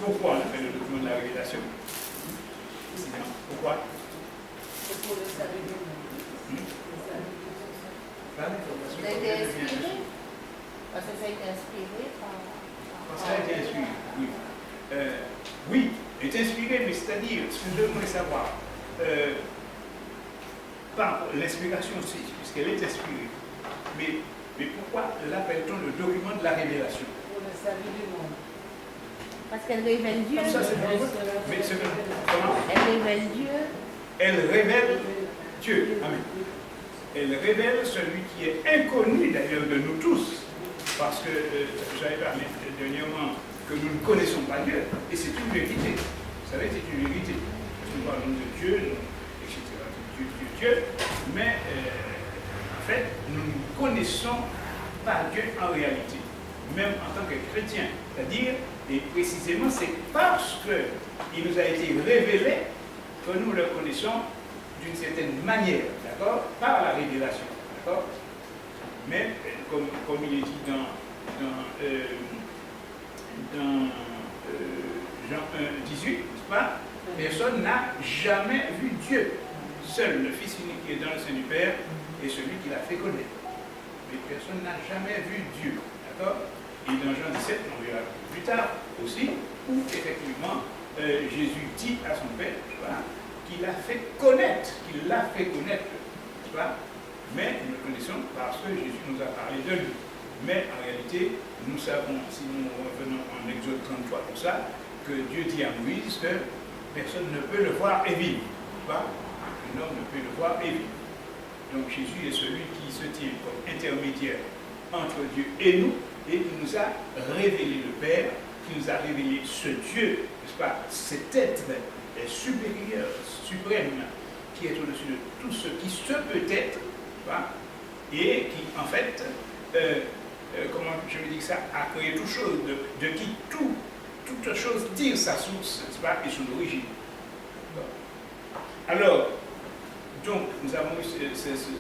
Pourquoi on appelle le document de la révélation? Pourquoi? C'est pour le salut du monde. Ça a été inspiré? Parce que ça a été inspiré par... Ça a été inspiré, oui. Oui, est inspiré, mais c'est-à-dire, ce que je voudrais savoir, par l'inspiration aussi, puisqu'elle est inspirée, mais pourquoi l'appelle-t-on le document de la révélation? Pour le salut du monde. Parce qu'elle révèle Dieu. Ça, c'est pas vrai. Mais comment? Elle révèle Dieu. Elle révèle Dieu. Amen. Elle révèle celui qui est inconnu d'ailleurs de nous tous. Parce que j'avais parlé dernièrement que nous ne connaissons pas Dieu. Et c'est une vérité. Vous savez, c'est une vérité. Nous parlons de Dieu, etc. Dieu. Mais en fait, nous ne connaissons pas Dieu en réalité. Même en tant que chrétien. C'est-à-dire, et précisément, c'est parce qu'il nous a été révélé que nous le connaissons d'une certaine manière, d'accord? Par la révélation, d'accord? Mais, comme il est dit dans Jean 1, 18, n'est-ce pas? Personne n'a jamais vu Dieu. Seul le Fils unique qui est dans le sein du Père est celui qui l'a fait connaître. Mais personne n'a jamais vu Dieu, d'accord? Et dans Jean 17, on verra plus tard aussi, où effectivement Jésus dit à son Père, voilà, qu'il l'a fait connaître, n'est-ce pas? Mais nous le connaissons parce que Jésus nous a parlé de lui. Mais en réalité, nous savons, si nous revenons en Exode 33 pour ça, que Dieu dit à Moïse que personne ne peut le voir et vivre. Pas? Un homme ne peut le voir et vivre. Donc Jésus est celui qui se tient comme intermédiaire entre Dieu et nous, et qui nous a révélé le Père, qui nous a révélé ce Dieu, n'est-ce pas, cet être supérieur, suprême, qui est au-dessus de tout ce qui se peut être, n'est-ce pas, et qui, en fait, comment je me dis ça, a créé toute chose, de qui toute chose tire sa source, n'est-ce pas, et son origine. Alors, donc, nous avons eu